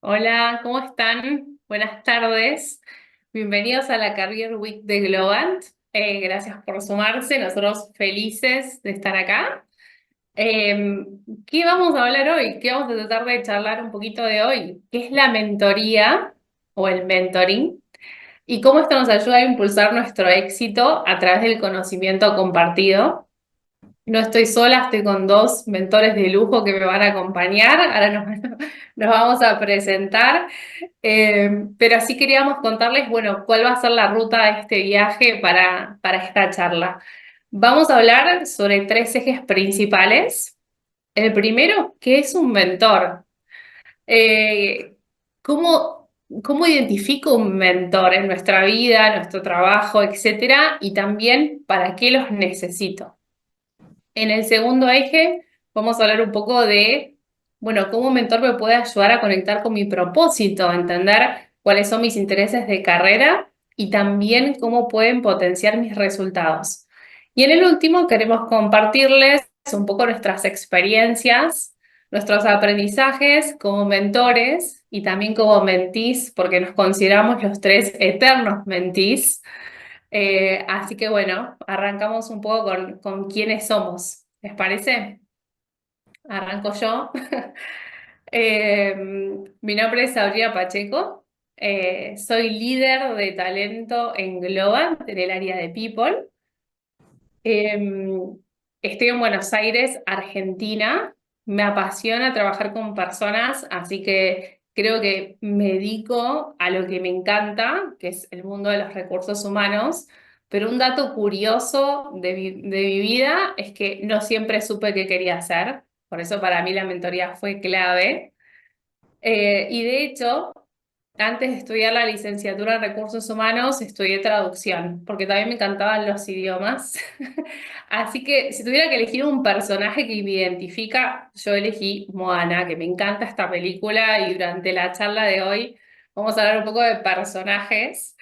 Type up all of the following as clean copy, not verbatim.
Hola, ¿cómo están? Buenas tardes. Bienvenidos a la Career Week de Globant. Gracias por sumarse. Nosotros felices de estar acá. Eh, ¿Qué vamos a hablar hoy? ¿Qué vamos a tratar de charlar un poquito de hoy? ¿Qué es la mentoría o el mentoring? Y cómo esto nos ayuda a impulsar nuestro éxito a través del conocimiento compartido. No estoy sola, estoy con dos mentores de lujo que me van a acompañar. Ahora nos vamos a presentar. Pero sí queríamos contarles, bueno, cuál va a ser la ruta de este viaje para esta charla. Vamos a hablar sobre tres ejes principales. El primero, ¿qué es un mentor? Eh, ¿cómo, cómo identifico un mentor en nuestra vida, en nuestro trabajo, etcétera? Y también, ¿para qué los necesito? En el segundo eje vamos a hablar un poco de, bueno, cómo un mentor me puede ayudar a conectar con mi propósito, a entender cuáles son mis intereses de carrera y también cómo pueden potenciar mis resultados. Y en el último queremos compartirles un poco nuestras experiencias, nuestros aprendizajes como mentores y también como mentís, porque nos consideramos los tres eternos mentís. Así que bueno, arrancamos un poco con quiénes somos. ¿Les parece? Arranco yo. Eh, Mi nombre es Sabrina Pacheco. Soy líder de talento en Globant, en el área de People. Eh, Estoy en Buenos Aires, Argentina. Me apasiona trabajar con personas, así que creo que me dedico a lo que me encanta, que es el mundo de los recursos humanos. Pero un dato curioso de mi vida es que no siempre supe qué quería hacer. Por eso para mí la mentoría fue clave. Y de hecho, antes de estudiar la licenciatura en recursos humanos, estudié traducción, porque también me encantaban los idiomas. Así que si tuviera que elegir un personaje que me identifica, yo elegí Moana, que me encanta esta película y durante la charla de hoy vamos a hablar un poco de personajes.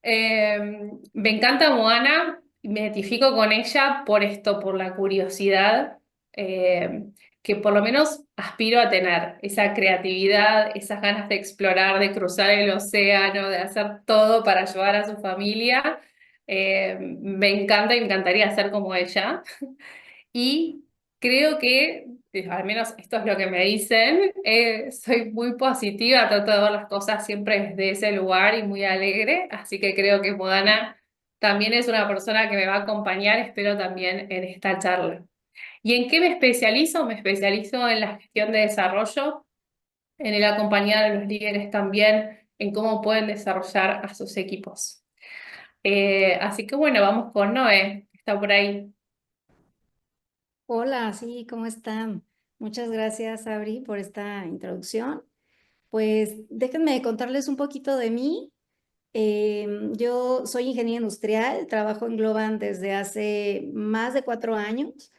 Me encanta Moana, y me identifico con ella por esto, por la curiosidad, que por lo menos aspiro a tener, esa creatividad, esas ganas de explorar, de cruzar el océano, de hacer todo para ayudar a su familia. Me encanta y me encantaría ser como ella. Y creo que, al menos esto es lo que me dicen, soy muy positiva, trato de ver las cosas siempre desde ese lugar y muy alegre, así que creo que Modana también es una persona que me va a acompañar, espero también en esta charla. ¿Y en qué me especializo? Me especializo en la gestión de desarrollo, en el acompañar a los líderes también, en cómo pueden desarrollar a sus equipos. Así que bueno, vamos con Noé, que está por ahí. Hola, sí, ¿cómo están? Muchas gracias, Abri, por esta introducción. Pues déjenme contarles un poquito de mí. Yo soy ingeniera industrial, trabajo en Globant desde hace más de 4 años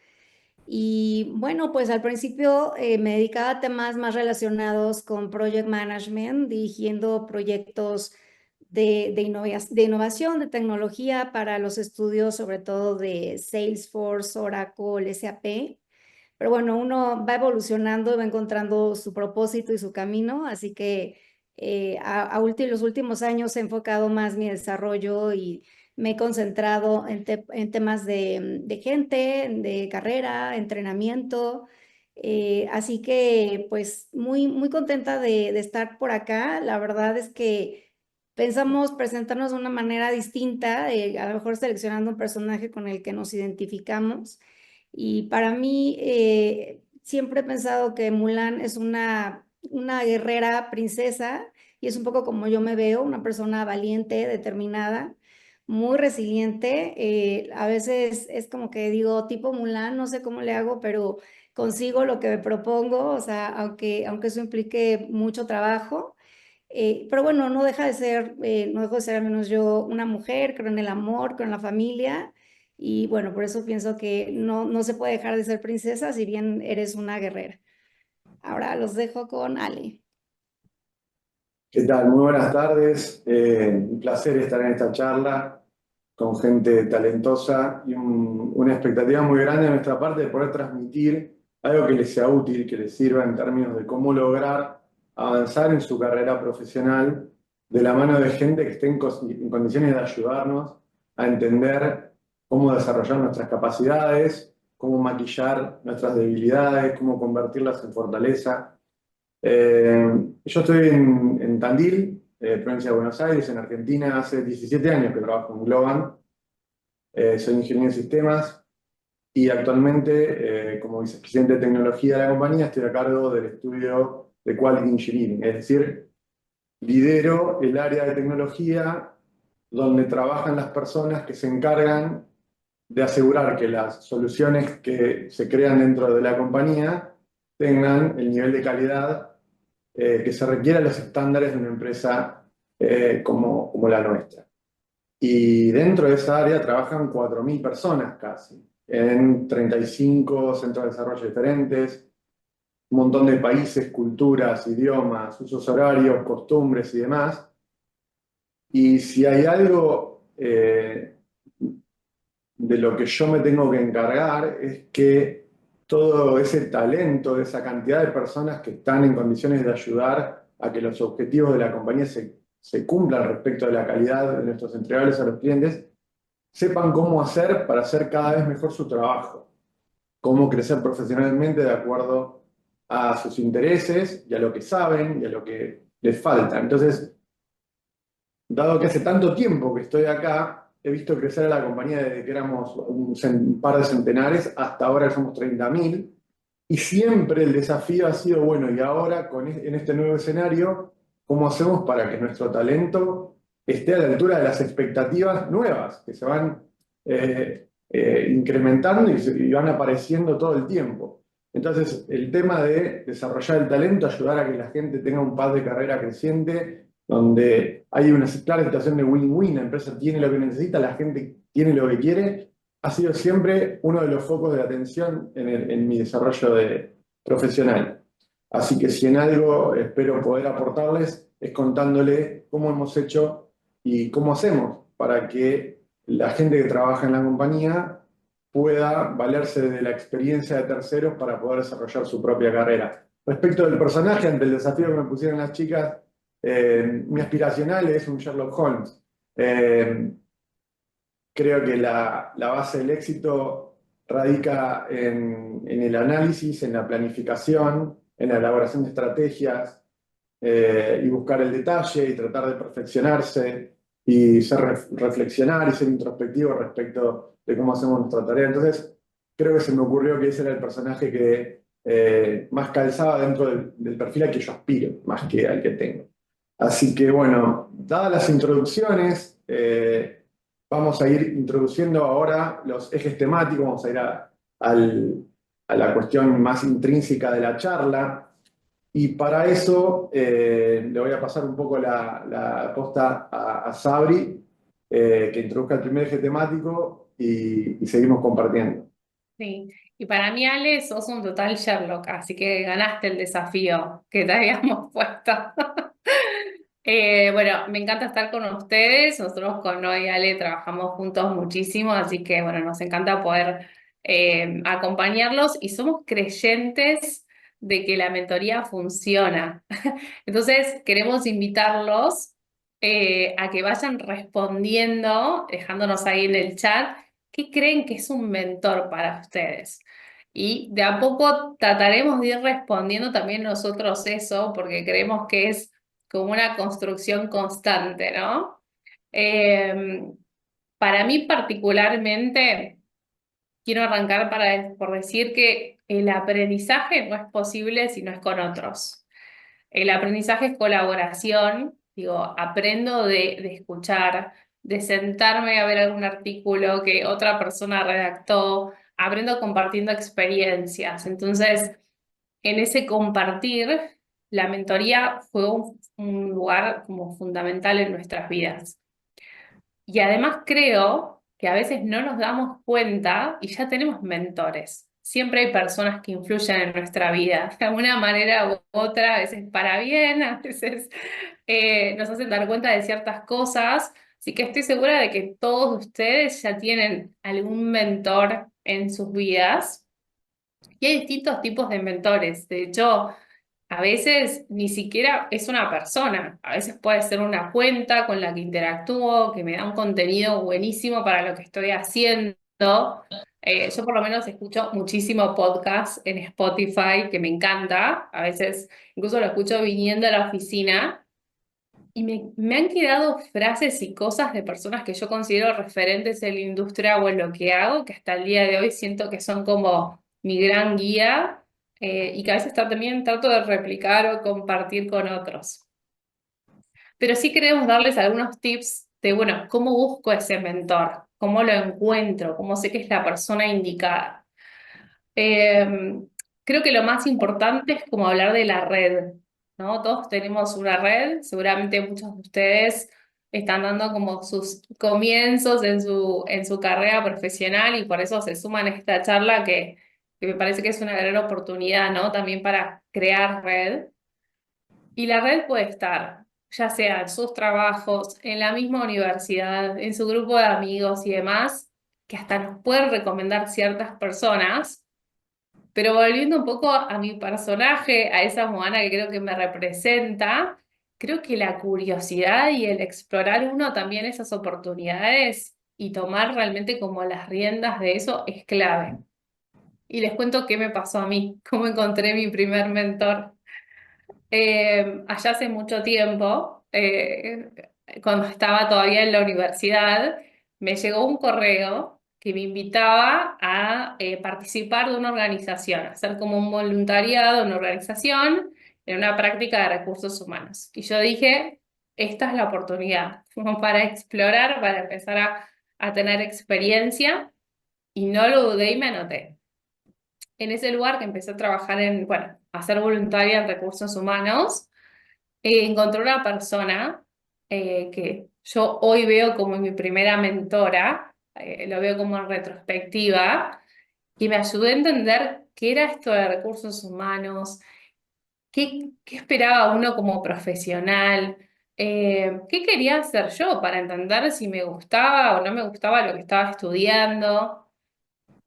y bueno, pues al principio me dedicaba a temas más relacionados con project management, dirigiendo proyectos de innovación, de tecnología para los estudios, sobre todo de Salesforce, Oracle, SAP. Pero bueno, uno va evolucionando y va encontrando su propósito y su camino, así que los últimos años he enfocado más mi desarrollo y me he concentrado en temas de gente, de carrera, entrenamiento. Así que pues muy, muy contenta de estar por acá. La verdad es que pensamos presentarnos de una manera distinta, a lo mejor seleccionando un personaje con el que nos identificamos. Y para mí, siempre he pensado que Mulan es una guerrera princesa y es un poco como yo me veo, una persona valiente, determinada, muy resiliente. A veces es como que digo, tipo Mulan, no sé cómo le hago, pero consigo lo que me propongo, o sea, aunque eso implique mucho trabajo. Pero bueno, no dejo de ser al menos yo una mujer, creo en el amor, creo en la familia y bueno, por eso pienso que no se puede dejar de ser princesa si bien eres una guerrera. Ahora los dejo con Ale. ¿Qué tal? Muy buenas tardes. Un placer estar en esta charla con gente talentosa y una expectativa muy grande de nuestra parte de poder transmitir algo que les sea útil, que les sirva en términos de cómo lograr avanzar en su carrera profesional de la mano de gente que esté en condiciones de ayudarnos a entender cómo desarrollar nuestras capacidades, cómo maquillar nuestras debilidades, cómo convertirlas en fortaleza. Yo estoy en Tandil, provincia de Buenos Aires, en Argentina, hace 17 años que trabajo en Globant. Soy ingeniero en sistemas y actualmente, como vicepresidente de tecnología de la compañía, estoy a cargo del estudio de Quality Engineering, es decir, lidero el área de tecnología donde trabajan las personas que se encargan de asegurar que las soluciones que se crean dentro de la compañía tengan el nivel de calidad que se requiere a los estándares de una empresa como la nuestra. Y dentro de esa área trabajan 4.000 personas casi, en 35 centros de desarrollo diferentes, un montón de países, culturas, idiomas, usos horarios, costumbres y demás. Y si hay algo de lo que yo me tengo que encargar es que todo ese talento, esa cantidad de personas que están en condiciones de ayudar a que los objetivos de la compañía se cumplan respecto de la calidad de nuestros entregables a los clientes, sepan cómo hacer para hacer cada vez mejor su trabajo, cómo crecer profesionalmente de acuerdo a sus intereses y a lo que saben y a lo que les falta. Entonces, dado que hace tanto tiempo que estoy acá, he visto crecer a la compañía desde que éramos un par de centenares hasta ahora somos 30.000, y siempre el desafío ha sido, bueno, y ahora en este nuevo escenario, ¿cómo hacemos para que nuestro talento esté a la altura de las expectativas nuevas, que se van incrementando y van apareciendo todo el tiempo? Entonces, el tema de desarrollar el talento, ayudar a que la gente tenga un path de carrera creciente, donde hay una clara situación de win-win, la empresa tiene lo que necesita, la gente tiene lo que quiere, ha sido siempre uno de los focos de atención en mi desarrollo profesional. Así que si en algo espero poder aportarles es contándole cómo hemos hecho y cómo hacemos para que la gente que trabaja en la compañía pueda valerse de la experiencia de terceros para poder desarrollar su propia carrera. Respecto del personaje, ante el desafío que me pusieron las chicas, mi aspiracional es un Sherlock Holmes. Creo que la base del éxito radica en el análisis, en la planificación, en la elaboración de estrategias y buscar el detalle y tratar de perfeccionarse y reflexionar y ser introspectivo respecto de cómo hacemos nuestra tarea. Entonces, creo que se me ocurrió que ese era el personaje que más calzaba dentro del perfil al que yo aspiro, más que al que tengo. Así que bueno, dadas las introducciones, vamos a ir introduciendo ahora los ejes temáticos, vamos a ir a la cuestión más intrínseca de la charla. Y para eso le voy a pasar un poco la posta a Sabri, que introduzca el primer eje temático y seguimos compartiendo. Sí, y para mí, Ale, sos un total Sherlock, así que ganaste el desafío que te habíamos puesto. Bueno, me encanta estar con ustedes. Nosotros con Noé y Ale trabajamos juntos muchísimo, así que bueno, nos encanta poder acompañarlos y somos creyentes de que la mentoría funciona. Entonces, queremos invitarlos a que vayan respondiendo, dejándonos ahí en el chat, qué creen que es un mentor para ustedes. Y de a poco trataremos de ir respondiendo también nosotros eso, porque creemos que es como una construcción constante, ¿no? Eh, para mí particularmente, quiero arrancar por decir que el aprendizaje no es posible si no es con otros. El aprendizaje es colaboración, digo, aprendo de escuchar, de sentarme a ver algún artículo que otra persona redactó, aprendo compartiendo experiencias. Entonces, en ese compartir, la mentoría fue un lugar como fundamental en nuestras vidas. Y además creo que a veces no nos damos cuenta y ya tenemos mentores. Siempre hay personas que influyen en nuestra vida, de alguna manera u otra, a veces para bien, a veces nos hacen dar cuenta de ciertas cosas. Así que estoy segura de que todos ustedes ya tienen algún mentor en sus vidas. Y hay distintos tipos de mentores. De hecho, a veces ni siquiera es una persona, a veces puede ser una cuenta con la que interactúo, que me da un contenido buenísimo para lo que estoy haciendo. Yo por lo menos escucho muchísimo podcast en Spotify, que me encanta, a veces incluso lo escucho viniendo a la oficina. Y me han quedado frases y cosas de personas que yo considero referentes en la industria o en lo que hago, que hasta el día de hoy siento que son como mi gran guía, y que a veces también trato de replicar o compartir con otros. Pero sí queremos darles algunos tips de, bueno, cómo busco ese mentor, cómo lo encuentro, cómo sé que es la persona indicada. Eh, Creo que lo más importante es como hablar de la red, ¿no? Todos tenemos una red, seguramente muchos de ustedes están dando como sus comienzos en su carrera profesional y por eso se suman a esta charla que me parece que es una gran oportunidad, ¿no? También para crear red. Y la red puede estar, ya sea en sus trabajos, en la misma universidad, en su grupo de amigos y demás, que hasta nos pueden recomendar ciertas personas. Pero volviendo un poco a mi personaje, a esa Moana que creo que me representa, creo que la curiosidad y el explorar uno también esas oportunidades y tomar realmente como las riendas de eso es clave. Y les cuento qué me pasó a mí, cómo encontré mi primer mentor. Allá hace mucho tiempo, cuando estaba todavía en la universidad, me llegó un correo que me invitaba a participar de una organización, a hacer como un voluntariado en una organización, en una práctica de recursos humanos. Y yo dije, esta es la oportunidad, como para explorar, para empezar a tener experiencia, y no lo dudé y me anoté. En ese lugar que empecé a trabajar bueno, a ser voluntaria en recursos humanos, encontré una persona que yo hoy veo como mi primera mentora, lo veo como en retrospectiva, que me ayudó a entender qué era esto de recursos humanos, qué esperaba uno como profesional, qué quería hacer yo para entender si me gustaba o no me gustaba lo que estaba estudiando.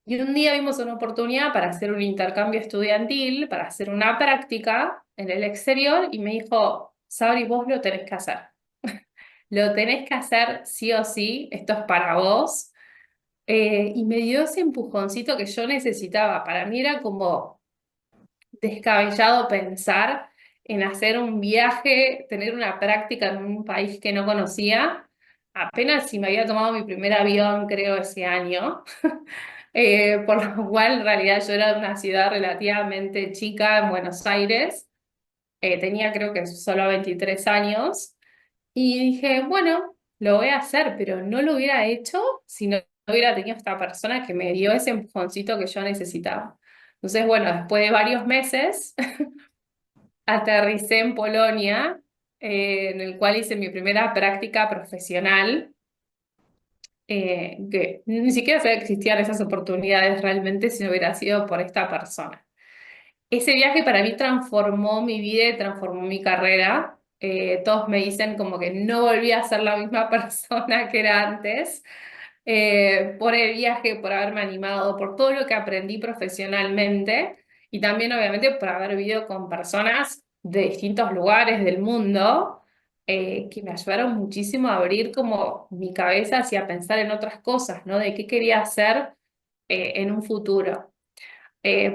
Y un día vimos una oportunidad para hacer un intercambio estudiantil, para hacer una práctica en el exterior, y me dijo, Sabri, vos lo tenés que hacer. Lo tenés que hacer sí o sí, esto es para vos. Y me dio ese empujoncito que yo necesitaba. Para mí era como descabellado pensar en hacer un viaje, tener una práctica en un país que no conocía. Apenas si me había tomado mi primer avión, creo, ese año. Por lo cual en realidad yo era de una ciudad relativamente chica en Buenos Aires. Tenía creo que solo 23 años, y dije, bueno, lo voy a hacer, pero no lo hubiera hecho si no hubiera tenido esta persona que me dio ese empujoncito que yo necesitaba. Entonces, bueno, después de varios meses, aterricé en Polonia, en el cual hice mi primera práctica profesional, que ni siquiera sabía que existían esas oportunidades realmente si no hubiera sido por esta persona. Ese viaje para mí transformó mi vida y transformó mi carrera. Todos me dicen como que no volví a ser la misma persona que era antes, por el viaje, por haberme animado, por todo lo que aprendí profesionalmente, y también obviamente por haber vivido con personas de distintos lugares del mundo, que me ayudaron muchísimo a abrir como mi cabeza hacia pensar en otras cosas, ¿no? De qué quería hacer en un futuro.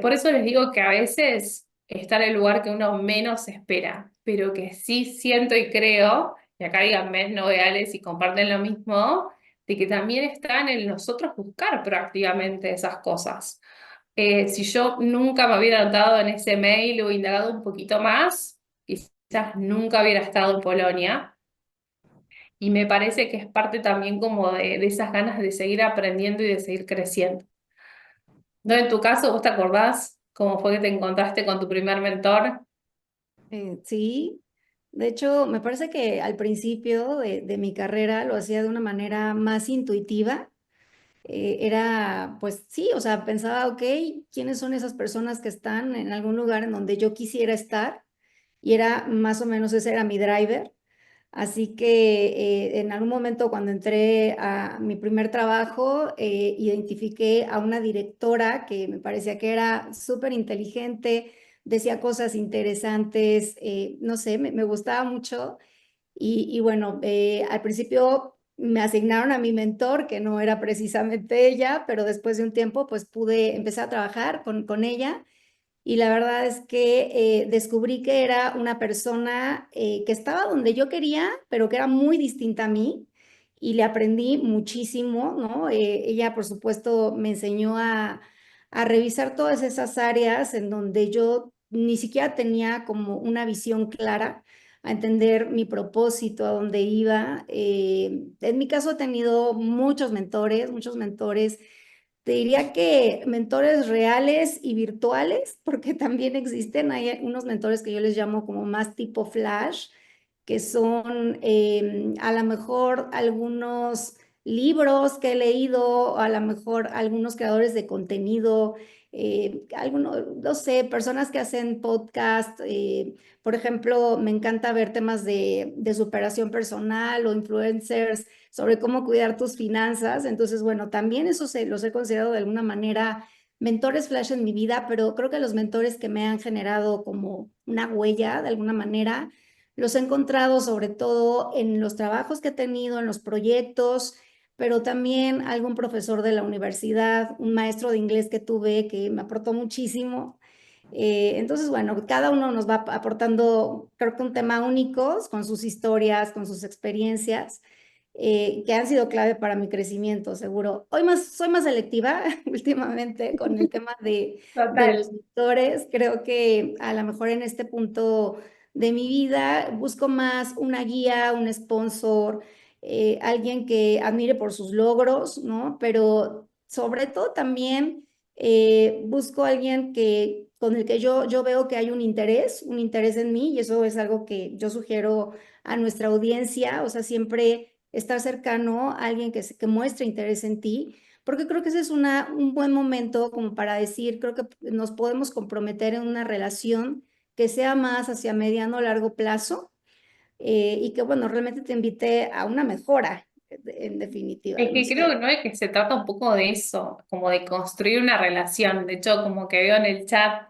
Por eso les digo que a veces está en el lugar que uno menos espera, pero que sí siento y creo, y acá díganme, no veales si comparten lo mismo, de que también están en nosotros buscar proactivamente esas cosas. Si yo nunca me hubiera anotado en ese mail o indagado un poquito más, quizás nunca hubiera estado en Polonia. Y me parece que es parte también como de esas ganas de seguir aprendiendo y de seguir creciendo. ¿No? En tu caso, ¿vos te acordás cómo fue que te encontraste con tu primer mentor? Sí, de hecho, me parece que al principio de mi carrera lo hacía de una manera más intuitiva. Era, pues sí, o sea, pensaba, ok, ¿quiénes son esas personas que están en algún lugar en donde yo quisiera estar? Y era más o menos ese era mi driver. Así que en algún momento cuando entré a mi primer trabajo, identifiqué a una directora que me parecía que era súper inteligente, decía cosas interesantes, no sé, me gustaba mucho. Y bueno, al principio me asignaron a mi mentor, que no era precisamente ella, pero después de un tiempo pues pude empezar a trabajar con ella. Y la verdad es que descubrí que era una persona que estaba donde yo quería, pero que era muy distinta a mí. Y le aprendí muchísimo, ¿no? Ella, por supuesto, me enseñó a revisar todas esas áreas en donde yo ni siquiera tenía como una visión clara, a entender mi propósito, a dónde iba. En mi caso he tenido muchos mentores. Te diría que mentores reales y virtuales, porque también existen, hay unos mentores que yo les llamo como más tipo flash, que son a lo mejor algunos libros que he leído, a lo mejor algunos creadores de contenido, algunos, no sé, personas que hacen podcast. Por ejemplo, me encanta ver temas de superación personal o influencers sobre cómo cuidar tus finanzas. Entonces, bueno, también eso los he considerado de alguna manera mentores flash en mi vida, pero creo que los mentores que me han generado como una huella de alguna manera, los he encontrado sobre todo en los trabajos que he tenido, en los proyectos, pero también algún profesor de la universidad, un maestro de inglés que tuve que me aportó muchísimo. Entonces, bueno, cada uno nos va aportando, creo que un tema único, con sus historias, con sus experiencias, que han sido clave para mi crecimiento, seguro. Soy más selectiva últimamente con el tema de Total. los mentores. Creo que a lo mejor en este punto de mi vida busco más una guía, un sponsor, alguien que admire por sus logros, ¿no? Pero sobre todo también busco a alguien con el que yo veo que hay un interés en mí, y eso es algo que yo sugiero a nuestra audiencia, o sea, siempre estar cercano a alguien que muestre interés en ti, porque creo que ese es un buen momento como para decir, creo que nos podemos comprometer en una relación que sea más hacia mediano o largo plazo, y que, bueno, realmente te invite a una mejora, en definitiva, Es no que creo, sé. ¿no? Es que se trata un poco de eso, como de construir una relación. De hecho, como que veo en el chat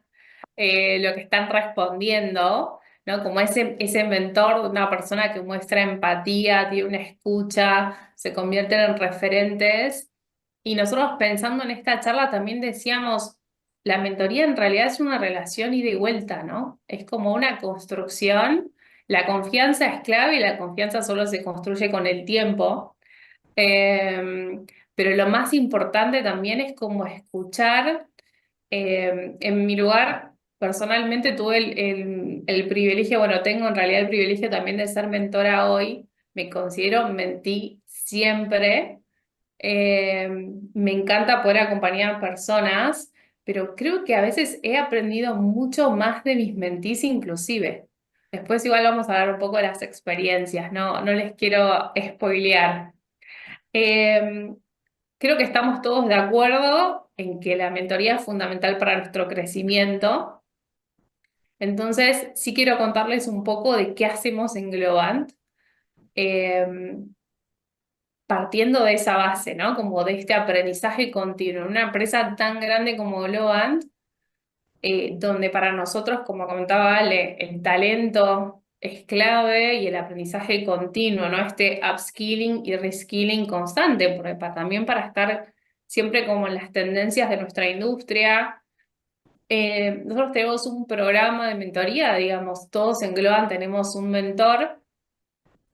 lo que están respondiendo, ¿no? Como ese mentor, una persona que muestra empatía, tiene una escucha, se convierten en referentes. Y nosotros pensando en esta charla también decíamos, la mentoría en realidad es una relación ida y vuelta, ¿no? Es como una construcción. La confianza es clave y la confianza solo se construye con el tiempo. Pero lo más importante también es como escuchar. En mi lugar, personalmente tuve el privilegio, bueno, tengo en realidad el privilegio también de ser mentora hoy. Me considero mentí siempre. Eh, Me encanta poder acompañar personas, pero creo que a veces he aprendido mucho más de mis mentís inclusive. Después igual vamos a hablar un poco de las experiencias, no les quiero spoilear. Eh, Creo que estamos todos de acuerdo en que la mentoría es fundamental para nuestro crecimiento. Entonces, sí quiero contarles un poco de qué hacemos en Globant, eh, partiendo de esa base, ¿no? Como de este aprendizaje continuo. En una empresa tan grande como Globant, donde para nosotros, como comentaba Ale, el talento es clave y el aprendizaje continuo, ¿no? Este upskilling y reskilling constante, porque también para estar siempre como en las tendencias de nuestra industria. Nosotros tenemos un programa de mentoría, digamos, todos en Globant tenemos un mentor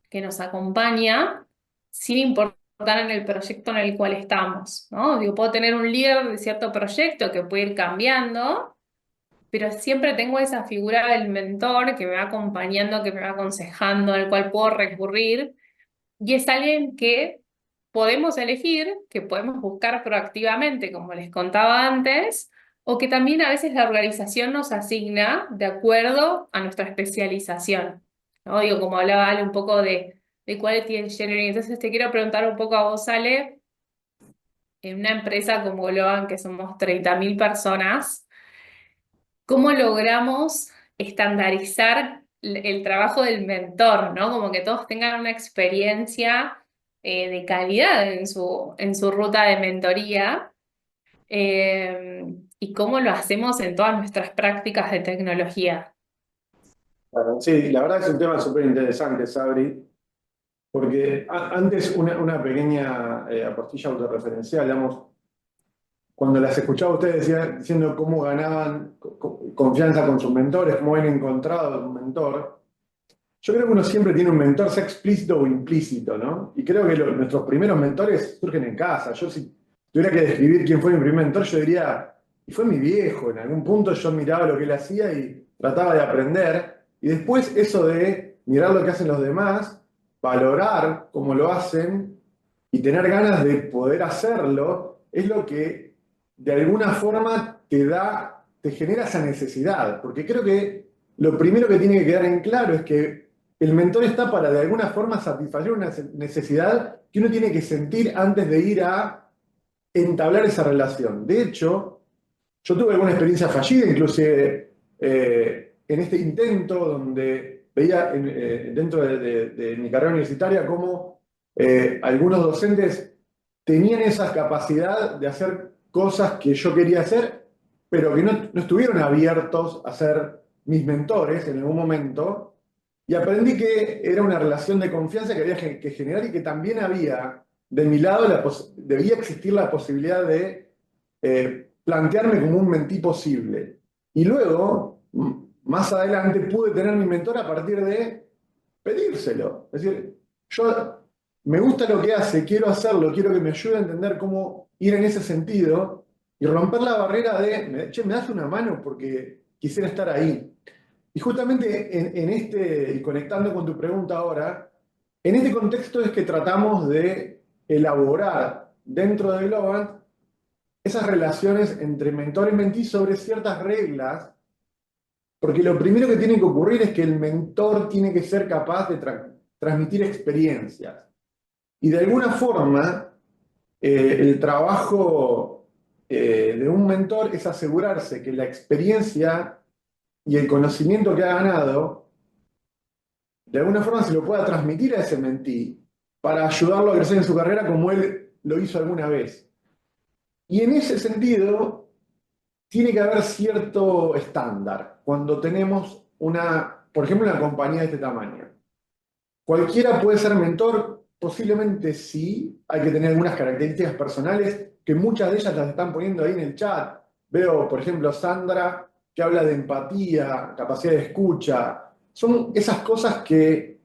que nos acompaña sin importar en el proyecto en el cual estamos, ¿no? Digo, puedo tener un líder de cierto proyecto que puede ir cambiando, pero siempre tengo esa figura del mentor que me va acompañando, que me va aconsejando, al cual puedo recurrir, y es alguien que podemos elegir, que podemos buscar proactivamente, como les contaba antes, o que también a veces la organización nos asigna de acuerdo a nuestra especialización, ¿no? Digo, como hablaba Ale un poco de Quality Engineering, entonces te quiero preguntar un poco a vos, Ale, en una empresa como Globant, que somos 30.000 personas, ¿cómo logramos estandarizar el trabajo del mentor, ¿no? Como que todos tengan una experiencia de calidad en su ruta de mentoría. Eh, y cómo lo hacemos en todas nuestras prácticas de tecnología. Bueno, sí, la verdad es un tema súper interesante, Sabri, porque antes una pequeña apostilla autorreferencial, digamos, cuando las escuchaba a ustedes diciendo cómo ganaban confianza con sus mentores, cómo han encontrado un mentor, yo creo que uno siempre tiene un mentor, sea explícito o implícito, ¿no? Y creo que nuestros primeros mentores surgen en casa. Yo si tuviera que describir quién fue mi primer mentor, yo diría, y fue mi viejo. En algún punto yo miraba lo que él hacía y trataba de aprender. Y después eso de mirar lo que hacen los demás, valorar cómo lo hacen y tener ganas de poder hacerlo, es lo que de alguna forma te genera esa necesidad. Porque creo que lo primero que tiene que quedar en claro es que el mentor está para de alguna forma satisfacer una necesidad que uno tiene que sentir antes de ir a entablar esa relación. De hecho, yo tuve alguna experiencia fallida, inclusive en este intento donde veía dentro de mi carrera universitaria cómo algunos docentes tenían esa capacidad de hacer cosas que yo quería hacer, pero que no estuvieron abiertos a ser mis mentores en algún momento. Y aprendí que era una relación de confianza que había que generar y que también había, de mi lado, debía existir la posibilidad de plantearme como un mentí posible. Y luego, más adelante, pude tener mi mentor a partir de pedírselo. Es decir, yo me gusta lo que hace, quiero hacerlo, quiero que me ayude a entender cómo ir en ese sentido y romper la barrera de, che, me das una mano porque quisiera estar ahí. Y justamente y conectando con tu pregunta ahora, en este contexto es que tratamos de elaborar dentro de Globant esas relaciones entre mentor y mentí sobre ciertas reglas, porque lo primero que tiene que ocurrir es que el mentor tiene que ser capaz de transmitir experiencias. Y de alguna forma, el trabajo de un mentor es asegurarse que la experiencia y el conocimiento que ha ganado, de alguna forma se lo pueda transmitir a ese mentí para ayudarlo a crecer en su carrera como él lo hizo alguna vez. Y en ese sentido, tiene que haber cierto estándar cuando tenemos por ejemplo, una compañía de este tamaño. ¿Cualquiera puede ser mentor? Posiblemente sí. Hay que tener algunas características personales que muchas de ellas las están poniendo ahí en el chat. Veo, por ejemplo, Sandra, que habla de empatía, capacidad de escucha. Son esas cosas que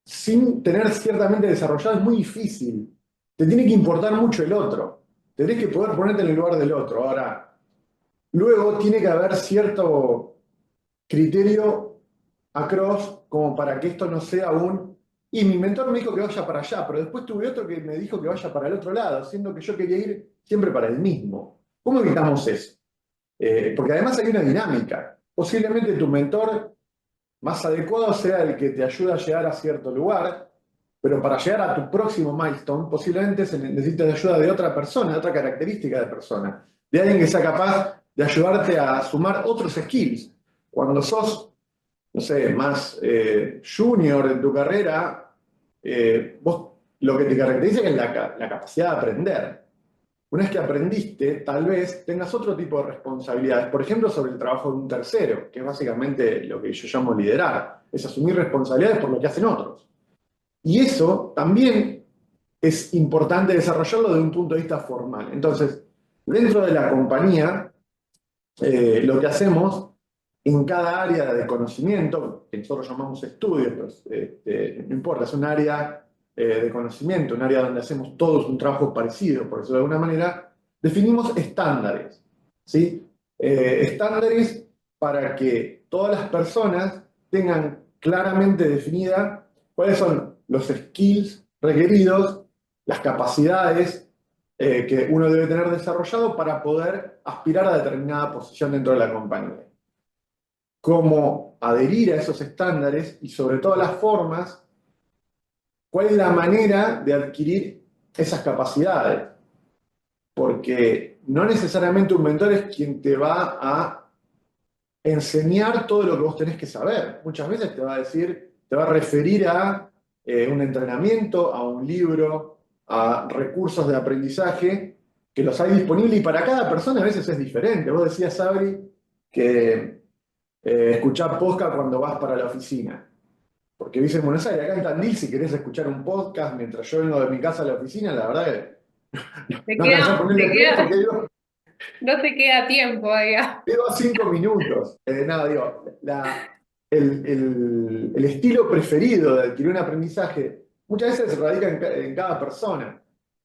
sin tener ciertamente desarrollado es muy difícil. Te tiene que importar mucho el otro. Tenés que poder ponerte en el lugar del otro. Ahora, luego tiene que haber cierto criterio across como para que esto no sea un... Y mi mentor me dijo que vaya para allá, pero después tuve otro que me dijo que vaya para el otro lado, siendo que yo quería ir siempre para el mismo. ¿Cómo evitamos eso? Porque además hay una dinámica. Posiblemente tu mentor más adecuado sea el que te ayuda a llegar a cierto lugar, pero para llegar a tu próximo milestone posiblemente se necesita de ayuda de otra persona, de otra característica de persona, de alguien que sea capaz de ayudarte a sumar otros skills. Cuando sos, no sé, más junior en tu carrera, vos lo que te caracteriza es la capacidad de aprender. Una vez que aprendiste, tal vez tengas otro tipo de responsabilidades, por ejemplo, sobre el trabajo de un tercero, que es básicamente lo que yo llamo liderar, es asumir responsabilidades por lo que hacen otros. Y eso también es importante desarrollarlo desde un punto de vista formal. Entonces, dentro de la compañía, lo que hacemos en cada área de conocimiento, que nosotros llamamos estudios, pues, no importa, es un área de conocimiento, un área donde hacemos todos un trabajo parecido, por decirlo de alguna manera, definimos estándares, ¿sí? Estándares para que todas las personas tengan claramente definida cuáles son los skills requeridos, las capacidades que uno debe tener desarrollado para poder aspirar a determinada posición dentro de la compañía. Cómo adherir a esos estándares y sobre todo las formas, cuál es la manera de adquirir esas capacidades. Porque no necesariamente un mentor es quien te va a enseñar todo lo que vos tenés que saber. Muchas veces te va a decir, te va a referir a un entrenamiento, a un libro, a recursos de aprendizaje que los hay disponibles y para cada persona a veces es diferente. Vos decías, Sabri, que escuchás podcast cuando vas para la oficina. Porque vivís en Buenos Aires, acá en Tandil, si querés escuchar un podcast mientras yo vengo de mi casa a la oficina, la verdad que Te no alcanzás a queda, ponerle te play porque queda, digo, no te queda tiempo, digamos. digo 5 minutos. Nada, digo, el estilo preferido de adquirir un aprendizaje muchas veces radica en cada persona.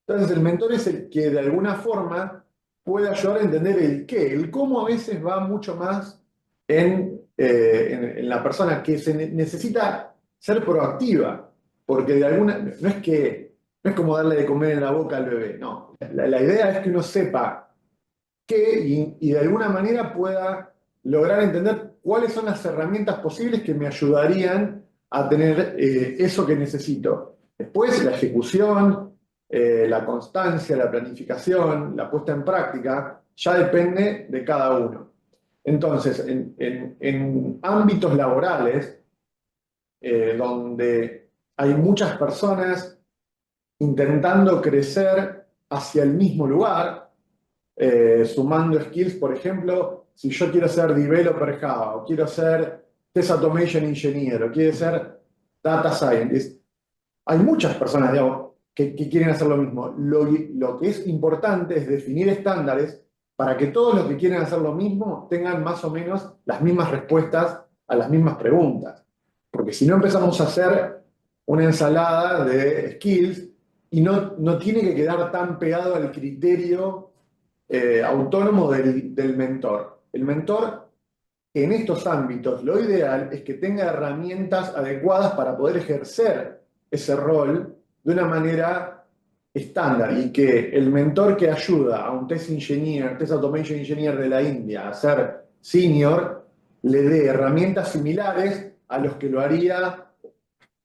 Entonces el mentor es el que de alguna forma puede ayudar a entender el qué. El cómo a veces va mucho más en la persona que necesita ser proactiva, porque de alguna, no es como darle de comer en la boca al bebé, no. La idea es que uno sepa qué y de alguna manera pueda lograr entender cuáles son las herramientas posibles que me ayudarían a tener eso que necesito. Después, la ejecución, la constancia, la planificación, la puesta en práctica, ya depende de cada uno. Entonces, en ámbitos laborales, donde hay muchas personas intentando crecer hacia el mismo lugar, sumando skills, por ejemplo, si yo quiero ser developer Java, o quiero ser test automation engineer, o quiero ser data scientist, hay muchas personas, digamos, que quieren hacer lo mismo. Lo que es importante es definir estándares para que todos los que quieren hacer lo mismo tengan más o menos las mismas respuestas a las mismas preguntas. Porque si no empezamos a hacer una ensalada de skills y no tiene que quedar tan pegado al criterio autónomo del mentor. El mentor en estos ámbitos, lo ideal es que tenga herramientas adecuadas para poder ejercer ese rol de una manera estándar y que el mentor que ayuda a un test engineer, test automation engineer de la India a ser senior, le dé herramientas similares a los que lo haría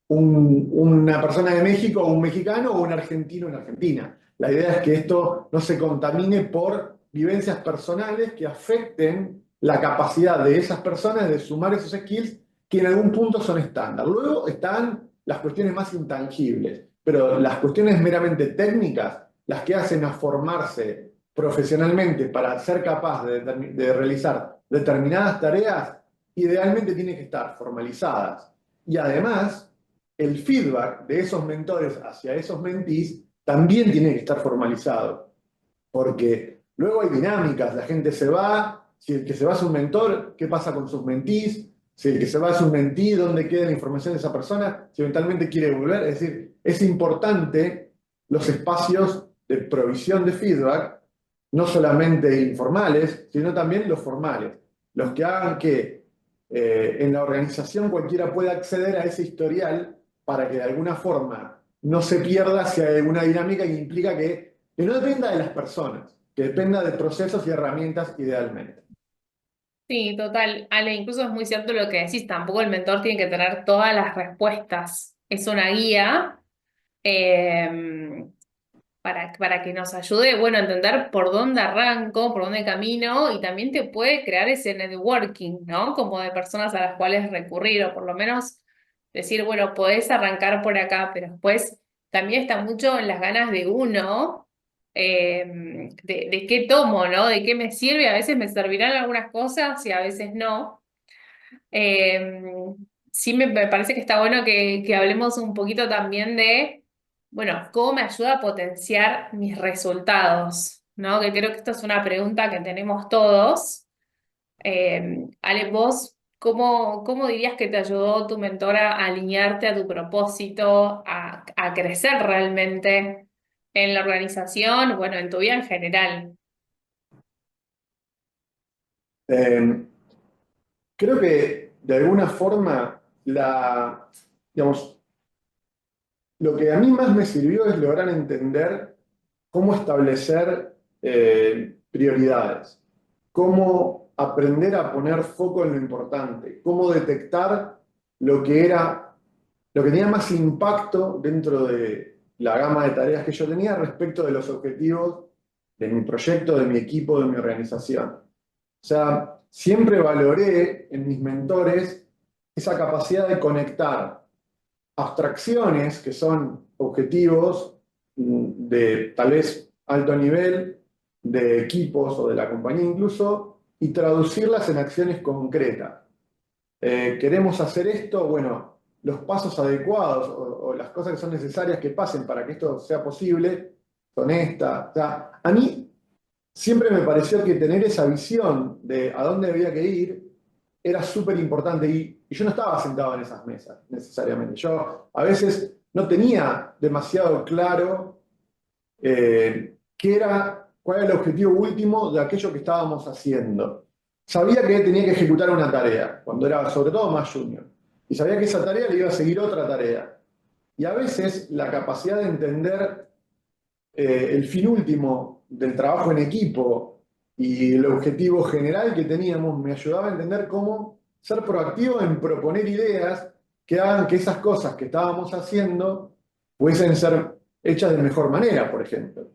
una persona de México o un mexicano o un argentino en Argentina. La idea es que esto no se contamine por vivencias personales que afecten la capacidad de esas personas de sumar esos skills que en algún punto son estándar. Luego están las cuestiones más intangibles, pero las cuestiones meramente técnicas, las que hacen a formarse profesionalmente para ser capaz de realizar determinadas tareas, idealmente tienen que estar formalizadas. Y además, el feedback de esos mentores hacia esos mentees también tiene que estar formalizado, porque luego hay dinámicas, la gente se va, si el que se va es un mentor, ¿qué pasa con sus mentees? Si el que se va es un mentee, ¿dónde queda la información de esa persona? Si eventualmente quiere volver, es decir, es importante los espacios de provisión de feedback, no solamente informales, sino también los formales, los que hagan que en la organización cualquiera pueda acceder a ese historial para que de alguna forma no se pierda si hay alguna dinámica que implica que no dependa de las personas, que dependa de procesos y herramientas idealmente. Sí, total. Ale, incluso es muy cierto lo que decís, tampoco el mentor tiene que tener todas las respuestas. Es una guía eh, para que nos ayude, bueno, a entender por dónde arranco, por dónde camino, y también te puede crear ese networking, ¿no? Como de personas a las cuales recurrir, o por lo menos decir, bueno, podés arrancar por acá, pero después también está mucho en las ganas de uno, de qué tomo, ¿no? De qué me sirve, a veces me servirán algunas cosas y a veces no. Eh, sí me parece que está bueno que hablemos un poquito también de, bueno, cómo me ayuda a potenciar mis resultados, ¿no? Que creo que esto es una pregunta que tenemos todos. Ale, vos, ¿cómo dirías que te ayudó tu mentora a alinearte a tu propósito, a crecer realmente en la organización, bueno, en tu vida en general? Eh, Creo que de alguna forma digamos, lo que a mí más me sirvió es lograr entender cómo establecer prioridades, cómo aprender a poner foco en lo importante, cómo detectar lo que era, lo que tenía más impacto dentro de la gama de tareas que yo tenía respecto de los objetivos de mi proyecto, de mi equipo, de mi organización. O sea, siempre valoré en mis mentores esa capacidad de conectar abstracciones, que son objetivos de tal vez alto nivel, de equipos o de la compañía incluso y traducirlas en acciones concretas. Queremos hacer esto, bueno, los pasos adecuados o las cosas que son necesarias que pasen para que esto sea posible son estas. O sea, a mí siempre me pareció que tener esa visión de a dónde había que ir era súper importante y yo no estaba sentado en esas mesas necesariamente. Yo a veces no tenía demasiado claro cuál era el objetivo último de aquello que estábamos haciendo. Sabía que tenía que ejecutar una tarea, cuando era sobre todo más junior, y sabía que esa tarea le iba a seguir otra tarea. Y a veces la capacidad de entender el fin último del trabajo en equipo y el objetivo general que teníamos me ayudaba a entender cómo ser proactivo en proponer ideas que hagan que esas cosas que estábamos haciendo pudiesen ser hechas de mejor manera, por ejemplo.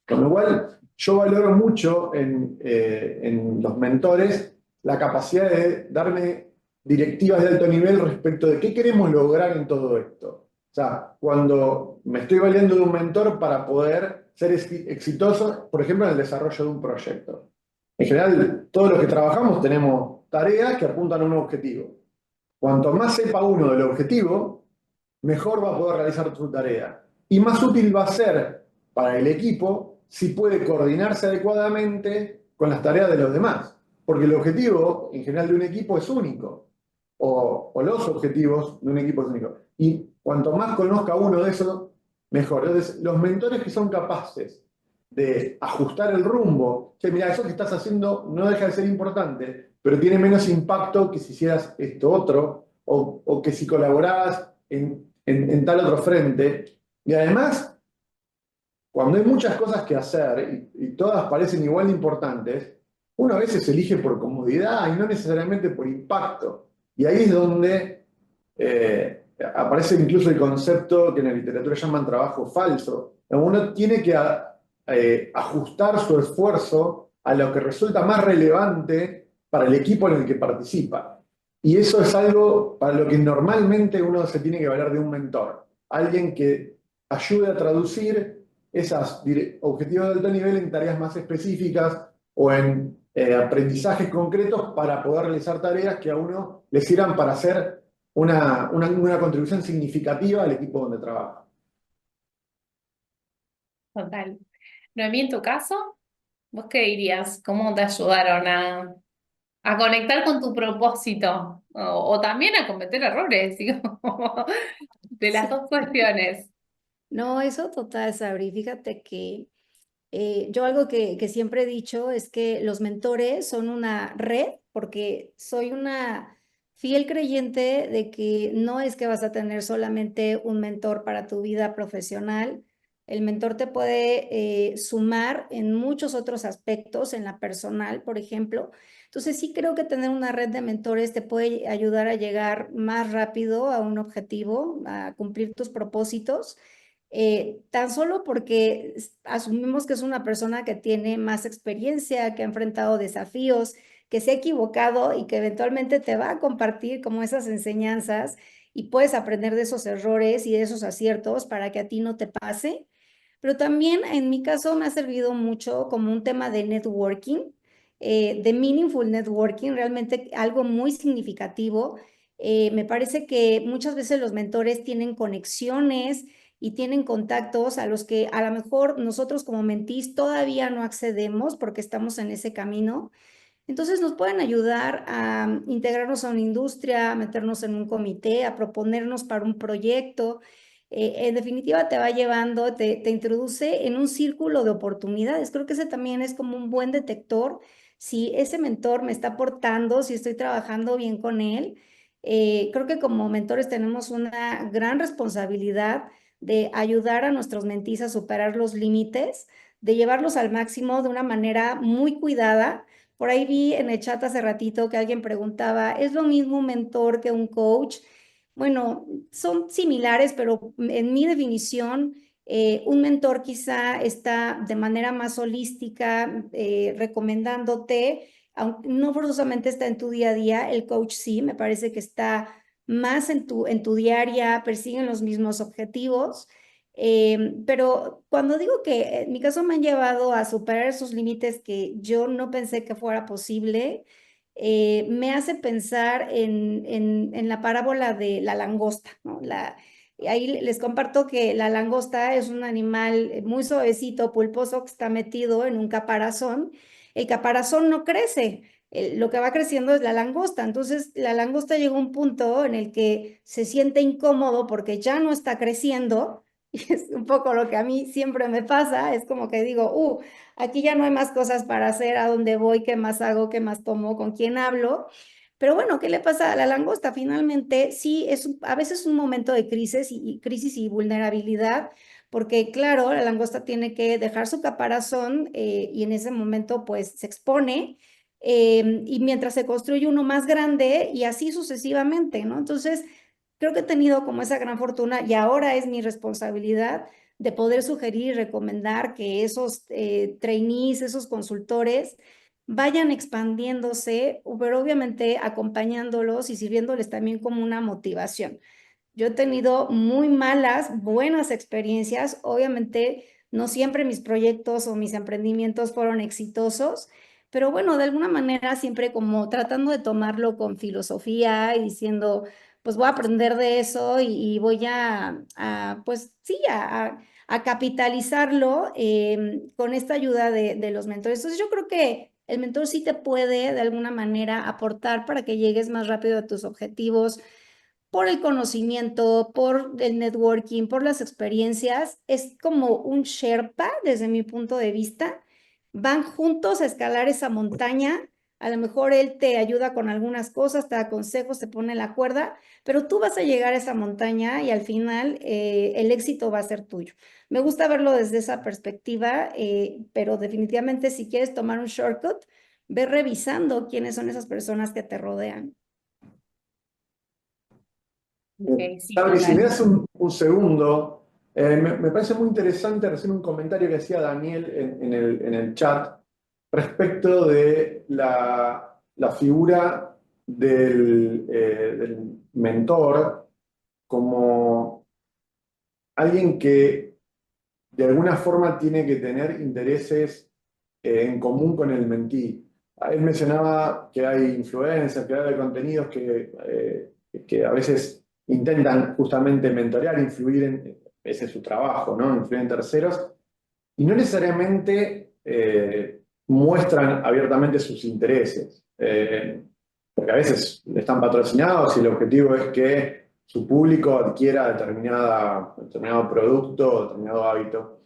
Con lo cual, yo valoro mucho en los mentores la capacidad de darme directivas de alto nivel respecto de qué queremos lograr en todo esto. O sea, cuando me estoy valiendo de un mentor para poder ser exitoso, por ejemplo, en el desarrollo de un proyecto. En general, todos los que trabajamos tenemos tareas que apuntan a un objetivo. Cuanto más sepa uno del objetivo, mejor va a poder realizar su tarea. Y más útil va a ser para el equipo si puede coordinarse adecuadamente con las tareas de los demás. Porque el objetivo, en general, de un equipo es único. O los objetivos de un equipo es único. Y cuanto más conozca uno de eso, mejor. Entonces, los mentores que son capaces de ajustar el rumbo, che, mira, eso que estás haciendo no deja de ser importante, pero tiene menos impacto que si hicieras esto otro, o que si colaborás en tal otro frente. Y además, cuando hay muchas cosas que hacer y todas parecen igual de importantes, uno a veces elige por comodidad y no necesariamente por impacto. Y ahí es donde aparece incluso el concepto que en la literatura llaman trabajo falso. Uno tiene que ajustar su esfuerzo a lo que resulta más relevante para el equipo en el que participa. Y eso es algo para lo que normalmente uno se tiene que valer de un mentor. Alguien que ayude a traducir esos objetivos de alto nivel en tareas más específicas o en aprendizajes concretos para poder realizar tareas que a uno le sirvan para hacer una contribución significativa al equipo donde trabaja. Total. Noemí, en tu caso, ¿vos qué dirías? ¿Cómo te ayudaron a conectar con tu propósito? O también a cometer errores, digo, de las Sí. dos cuestiones. No, eso total, Sabri. Fíjate que yo algo que siempre he dicho es que los mentores son una red, porque soy una fiel creyente de que no es que vas a tener solamente un mentor para tu vida profesional. El mentor te puede sumar en muchos otros aspectos, en la personal, por ejemplo. Entonces sí creo que tener una red de mentores te puede ayudar a llegar más rápido a un objetivo, a cumplir tus propósitos. Tan solo porque asumimos que es una persona que tiene más experiencia, que ha enfrentado desafíos, que se ha equivocado y que eventualmente te va a compartir como esas enseñanzas y puedes aprender de esos errores y de esos aciertos para que a ti no te pase. Pero también en mi caso me ha servido mucho como un tema de networking, de meaningful networking, realmente algo muy significativo. Me parece que muchas veces los mentores tienen conexiones y tienen contactos a los que a lo mejor nosotros como mentís todavía no accedemos porque estamos en ese camino. Entonces nos pueden ayudar a integrarnos a una industria, a meternos en un comité, a proponernos para un proyecto. En definitiva te va llevando, te introduce en un círculo de oportunidades. Creo que ese también es como un buen detector. Si ese mentor me está aportando, si estoy trabajando bien con él, creo que como mentores tenemos una gran responsabilidad de ayudar a nuestros mentees a superar los límites, de llevarlos al máximo de una manera muy cuidada. Por ahí vi en el chat hace ratito que alguien preguntaba, ¿es lo mismo un mentor que un coach? Bueno, son similares, pero en mi definición, un mentor quizá está de manera más holística recomendándote, aunque no forzosamente está en tu día a día, el coach sí, me parece que está más en tu diaria, persiguen los mismos objetivos. Pero cuando digo que en mi caso me han llevado a superar esos límites que yo no pensé que fuera posible, me hace pensar en la parábola de la langosta, ¿no? Ahí les comparto que la langosta es un animal muy suavecito, pulposo, que está metido en un caparazón. El caparazón no crece, lo que va creciendo es la langosta. Entonces, la langosta llega a un punto en el que se siente incómodo porque ya no está creciendo. Y es un poco lo que a mí siempre me pasa, es como que digo, aquí ya no hay más cosas para hacer, a dónde voy, qué más hago, qué más tomo, con quién hablo. Pero bueno, ¿qué le pasa a la langosta? Finalmente, sí, a veces un momento de crisis y vulnerabilidad, porque claro, la langosta tiene que dejar su caparazón y en ese momento pues se expone y mientras se construye uno más grande y así sucesivamente, ¿no? Entonces, creo que he tenido como esa gran fortuna y ahora es mi responsabilidad de poder sugerir y recomendar que esos trainees, esos consultores, vayan expandiéndose, pero obviamente acompañándolos y sirviéndoles también como una motivación. Yo he tenido muy malas, buenas experiencias. Obviamente, no siempre mis proyectos o mis emprendimientos fueron exitosos, pero bueno, de alguna manera siempre como tratando de tomarlo con filosofía y diciendo, pues voy a aprender de eso y voy pues sí, a capitalizarlo con esta ayuda de los mentores. Entonces, yo creo que el mentor sí te puede de alguna manera aportar para que llegues más rápido a tus objetivos por el conocimiento, por el networking, por las experiencias. Es como un Sherpa desde mi punto de vista. Van juntos a escalar esa montaña. A lo mejor él te ayuda con algunas cosas, te da consejos, te pone la cuerda, pero tú vas a llegar a esa montaña y al final el éxito va a ser tuyo. Me gusta verlo desde esa perspectiva, pero definitivamente si quieres tomar un shortcut, ve revisando quiénes son esas personas que te rodean. Ok, sí, Sabri, si me total. das un segundo, me parece muy interesante recién un comentario que hacía Daniel en el chat respecto de la figura del mentor como alguien que de alguna forma tiene que tener intereses en común con el mentí. Él mencionaba que hay influencers, creadores de contenidos que a veces intentan justamente mentorear, influir ese es su trabajo, ¿no? Influir en terceros, y no necesariamente muestran abiertamente sus intereses. Porque a veces están patrocinados y el objetivo es que su público adquiera determinado producto, determinado hábito.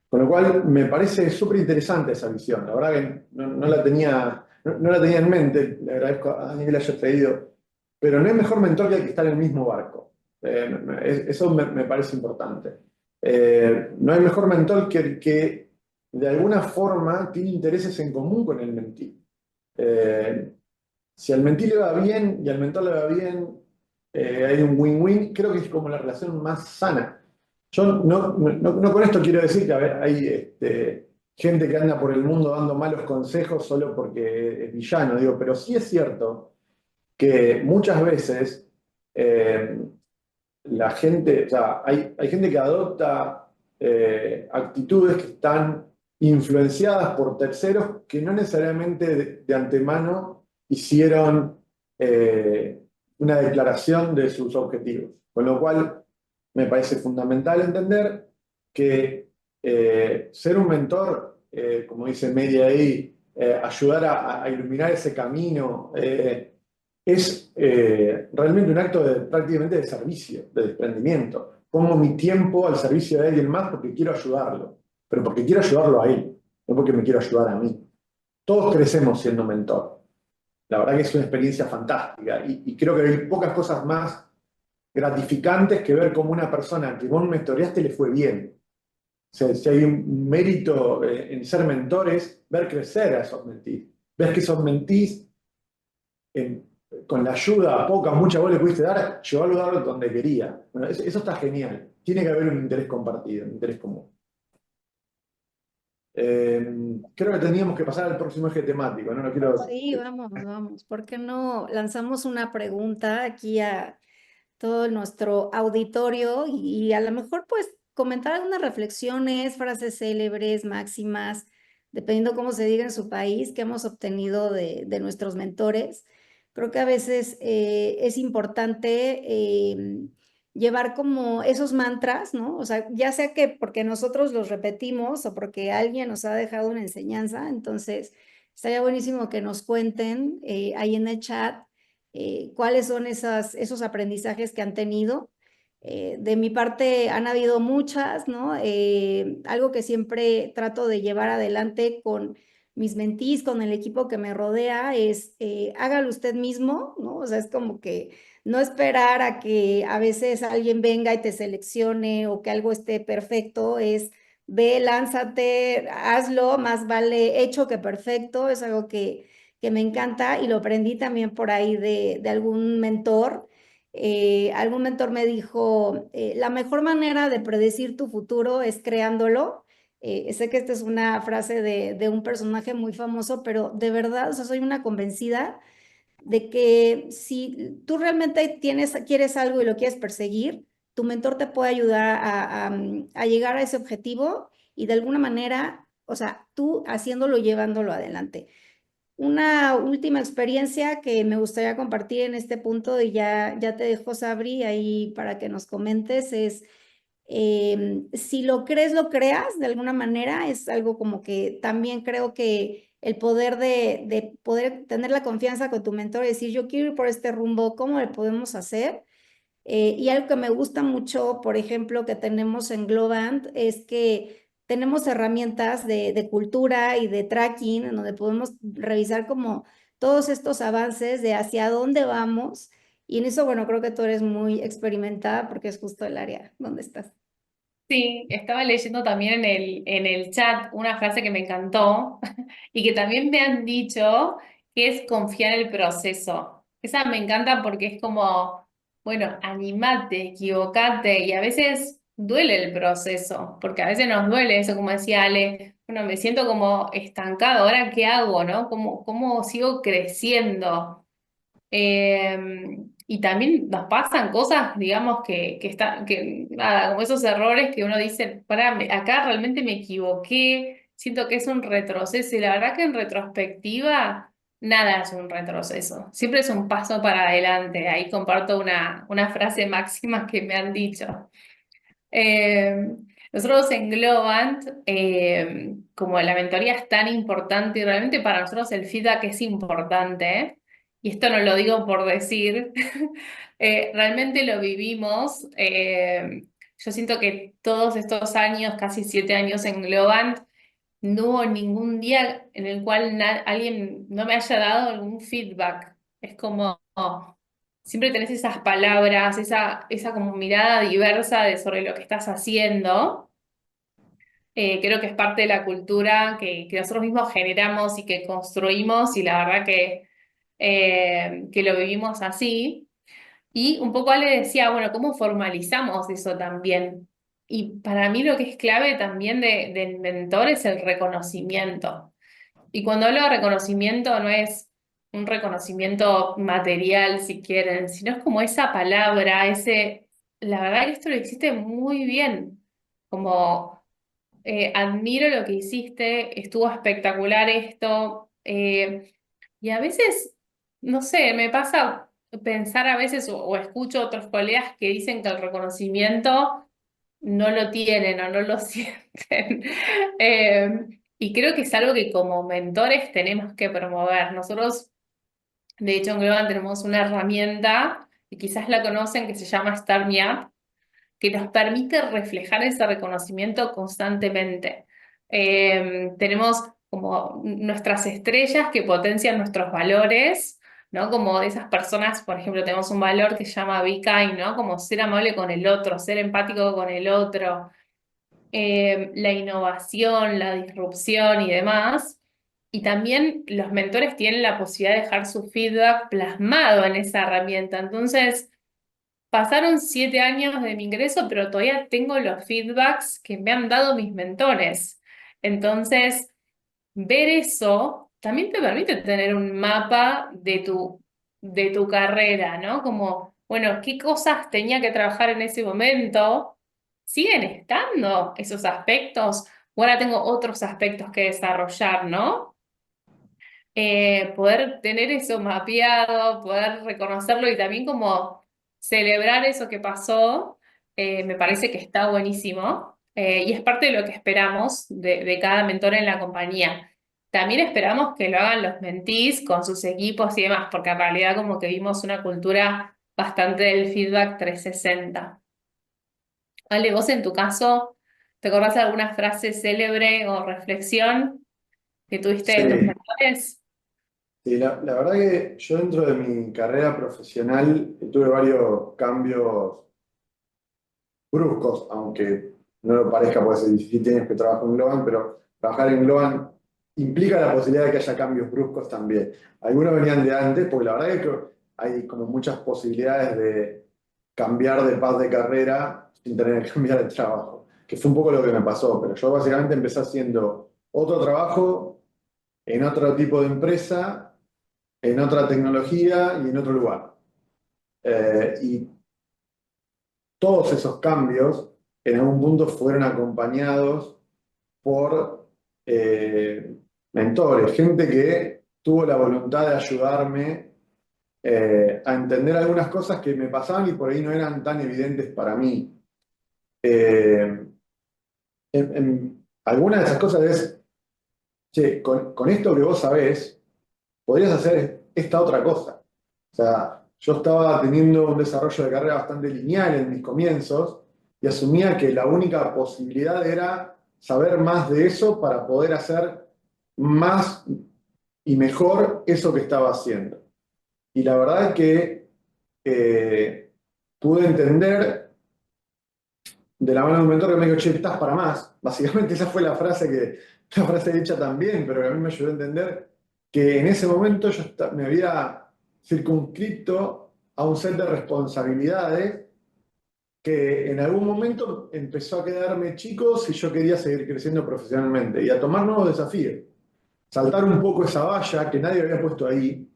Con lo cual me parece súper interesante esa visión. La verdad que no la tenía en mente, le agradezco a Dani que la haya traído, pero no hay mejor mentor que el que está en el mismo barco. Eso me parece importante. No hay mejor mentor que el que de alguna forma tiene intereses en común con el mentí. Eh, si al mentí le va bien y al mentor le va bien, hay un win-win, creo que es como la relación más sana. Yo no con esto quiero decir que a ver, hay gente que anda por el mundo dando malos consejos solo porque es villano, digo, pero sí es cierto que muchas veces eh, la gente, o sea, hay gente que adopta actitudes que están influenciadas por terceros que no necesariamente de antemano hicieron una declaración de sus objetivos. Con lo cual, me parece fundamental entender que ser un mentor, como dice Media ahí, ayudar a iluminar ese camino, es realmente un acto prácticamente de servicio, de desprendimiento. Pongo mi tiempo al servicio de alguien más porque quiero ayudarlo, pero porque quiero ayudarlo a él, no porque me quiero ayudar a mí. Todos crecemos siendo mentor. La verdad que es una experiencia fantástica y creo que hay pocas cosas más gratificantes que ver cómo una persona que vos mentoreaste le fue bien. O sea, si hay un mérito en ser mentores, ver crecer a esos mentís. Ves que esos mentís con la ayuda, poca, mucha vos le pudiste dar, llegó a lugar donde quería. Bueno, eso está genial. Tiene que haber un interés compartido, un interés común. Creo que teníamos que pasar al próximo eje temático, ¿no? No quiero... Sí, vamos. ¿Por qué no lanzamos una pregunta aquí a todo nuestro auditorio y a lo mejor pues comentar algunas reflexiones, frases célebres, máximas, dependiendo cómo se diga en su país, que hemos obtenido de nuestros mentores. Creo que a veces es importante llevar como esos mantras, ¿no? O sea, ya sea que porque nosotros los repetimos o porque alguien nos ha dejado una enseñanza, entonces estaría buenísimo que nos cuenten ahí en el chat cuáles son esos aprendizajes que han tenido. De mi parte han habido muchas, ¿no? Algo que siempre trato de llevar adelante con mis mentís, con el equipo que me rodea, es hágalo usted mismo, ¿no? O sea, es como que no esperar a que a veces alguien venga y te seleccione o que algo esté perfecto, es ve, lánzate, hazlo, más vale hecho que perfecto, es algo que me encanta y lo aprendí también por ahí de algún mentor. Algún mentor me dijo, la mejor manera de predecir tu futuro es creándolo. Sé que esta es una frase de un personaje muy famoso, pero de verdad, o sea, soy una convencida de que si tú realmente quieres algo y lo quieres perseguir, tu mentor te puede ayudar a llegar a ese objetivo y de alguna manera, o sea, tú haciéndolo, llevándolo adelante. Una última experiencia que me gustaría compartir en este punto y ya te dejo, Sabri, ahí para que nos comentes es, si lo crees, lo creas, de alguna manera, es algo como que también creo que el poder de poder tener la confianza con tu mentor y decir, yo quiero ir por este rumbo, ¿cómo le podemos hacer? Y algo que me gusta mucho, por ejemplo, que tenemos en Globant es que tenemos herramientas de cultura y de tracking en donde podemos revisar como todos estos avances de hacia dónde vamos. Y en eso, bueno, creo que tú eres muy experimentada porque es justo el área donde estás. Sí, estaba leyendo también en el chat una frase que me encantó y que también me han dicho que es confiar en el proceso. Esa me encanta porque es como, bueno, animate, equivocate y a veces duele el proceso, porque a veces nos duele eso, como decía Ale, bueno, me siento como estancado, ¿ahora qué hago, no? ¿Cómo sigo creciendo? Y también nos pasan cosas, digamos, que nada, como esos errores que uno dice, pará, acá realmente me equivoqué, siento que es un retroceso, y la verdad que en retrospectiva, nada es un retroceso, siempre es un paso para adelante. Ahí comparto una frase máxima que me han dicho. Eh, Nosotros en Globant, como la mentoría es tan importante y realmente para nosotros el feedback es importante, y esto no lo digo por decir, realmente lo vivimos. Yo siento que todos estos años, casi 7 años en Globant, no hubo ningún día en el cual alguien no me haya dado algún feedback. Es como, siempre tenés esas palabras, esa como mirada diversa sobre lo que estás haciendo. Creo que es parte de la cultura que nosotros mismos generamos y que construimos, y la verdad que lo vivimos así. Y un poco Ale decía, bueno, ¿cómo formalizamos eso también? Y para mí lo que es clave también del mentor es el reconocimiento. Y cuando hablo de reconocimiento no es un reconocimiento material, si quieren, sino es como esa palabra, la verdad que esto lo hiciste muy bien, como admiro lo que hiciste, estuvo espectacular esto, y a veces, no sé, me pasa pensar a veces o escucho otros colegas que dicen que el reconocimiento no lo tienen o no lo sienten. Y creo que es algo que como mentores tenemos que promover. Nosotros, de hecho, en Global tenemos una herramienta, y quizás la conocen, que se llama Start Me Up, que nos permite reflejar ese reconocimiento constantemente. Tenemos como nuestras estrellas que potencian nuestros valores, ¿no? Como de esas personas, por ejemplo, tenemos un valor que se llama Be Kind, ¿no? Como ser amable con el otro, ser empático con el otro, la innovación, la disrupción y demás. Y también los mentores tienen la posibilidad de dejar su feedback plasmado en esa herramienta. Entonces, pasaron 7 años de mi ingreso, pero todavía tengo los feedbacks que me han dado mis mentores. Entonces, ver eso también te permite tener un mapa de tu carrera, ¿no? Como, bueno, qué cosas tenía que trabajar en ese momento ¿siguen estando esos aspectos? O ahora tengo otros aspectos que desarrollar, ¿no? Poder tener eso mapeado, poder reconocerlo y también como celebrar eso que pasó, me parece que está buenísimo. Y es parte de lo que esperamos de cada mentor en la compañía. También esperamos que lo hagan los mentees con sus equipos y demás, porque en realidad como que vimos una cultura bastante del feedback 360. Ale, vos en tu caso, ¿te acordás de alguna frase célebre o reflexión que tuviste de tus Sí, mentores? sí, la verdad que yo dentro de mi carrera profesional tuve varios cambios bruscos, aunque no lo parezca, porque hace 17 años que trabajo en Globan, pero trabajar en Globan implica la posibilidad de que haya cambios bruscos también. Algunos venían de antes, porque la verdad es que hay como muchas posibilidades de cambiar de paz de carrera sin tener que cambiar de trabajo, que fue un poco lo que me pasó, pero yo básicamente empecé haciendo otro trabajo en otro tipo de empresa, en otra tecnología y en otro lugar. Y todos esos cambios en algún punto fueron acompañados por mentores, gente que tuvo la voluntad de ayudarme a entender algunas cosas que me pasaban y por ahí no eran tan evidentes para mí. Eh, alguna de esas cosas es, che, con esto que vos sabés, podrías hacer esta otra cosa. O sea, yo estaba teniendo un desarrollo de carrera bastante lineal en mis comienzos y asumía que la única posibilidad era saber más de eso para poder hacer más y mejor eso que estaba haciendo. Y la verdad es que pude entender de la mano de un mentor que me dijo, che, estás para más. Básicamente esa fue la frase hecha también, pero que a mí me ayudó a entender que en ese momento me había circunscrito a un set de responsabilidades que en algún momento empezó a quedarme chico si yo quería seguir creciendo profesionalmente y a tomar nuevos desafíos. Saltar un poco esa valla que nadie había puesto ahí,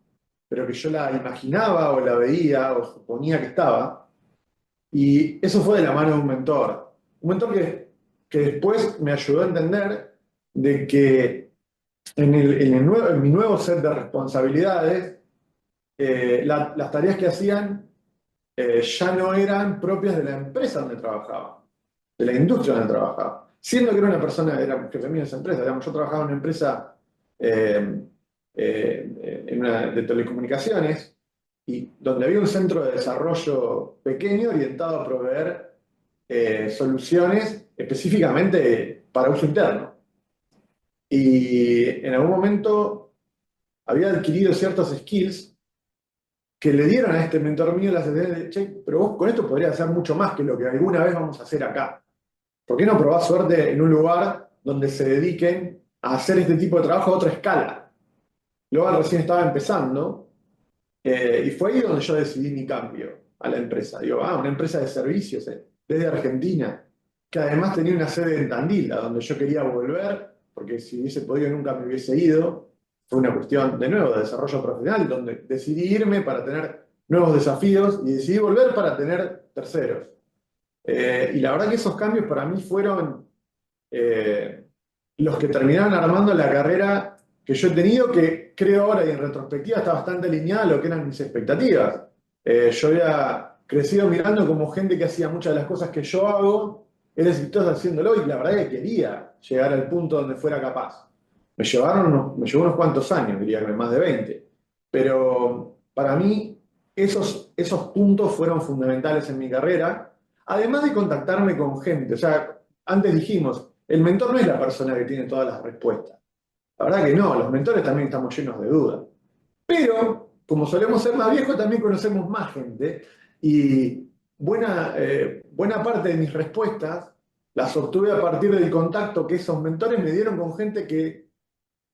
pero que yo la imaginaba o la veía o suponía que estaba. Y eso fue de la mano de un mentor. Un mentor que después me ayudó a entender de que en mi nuevo set de responsabilidades, las tareas que hacían ya no eran propias de la empresa donde trabajaba, de la industria donde trabajaba. Siendo que era una persona, era jefe mío de esa empresa, digamos, yo trabajaba en una empresa eh, de telecomunicaciones y donde había un centro de desarrollo pequeño orientado a proveer soluciones específicamente para uso interno. Y en algún momento había adquirido ciertos skills que le dieron a este mentor mío la sensación de, che, pero vos con esto podrías hacer mucho más que lo que alguna vez vamos a hacer acá. ¿Por qué no probás suerte en un lugar donde se dediquen a hacer este tipo de trabajo a otra escala? Luego recién estaba empezando y fue ahí donde yo decidí mi cambio a la empresa. Digo, una empresa de servicios desde Argentina, que además tenía una sede en Tandil, a donde yo quería volver, porque si hubiese podido nunca me hubiese ido. Fue una cuestión, de nuevo, de desarrollo profesional, donde decidí irme para tener nuevos desafíos y decidí volver para tener terceros. Y la verdad que esos cambios para mí fueron los que terminaron armando la carrera que yo he tenido, que creo ahora y en retrospectiva está bastante alineada a lo que eran mis expectativas. Yo había crecido mirando como gente que hacía muchas de las cosas que yo hago, era exitosa haciéndolo y la verdad que quería llegar al punto donde fuera capaz. Me llevó unos cuantos años, diría que más de 20. Pero para mí esos puntos fueron fundamentales en mi carrera, además de contactarme con gente. O sea, antes dijimos, el mentor no es la persona que tiene todas las respuestas. La verdad que no, los mentores también estamos llenos de dudas. Pero, como solemos ser más viejos, también conocemos más gente y buena parte de mis respuestas las obtuve a partir del contacto que esos mentores me dieron con gente que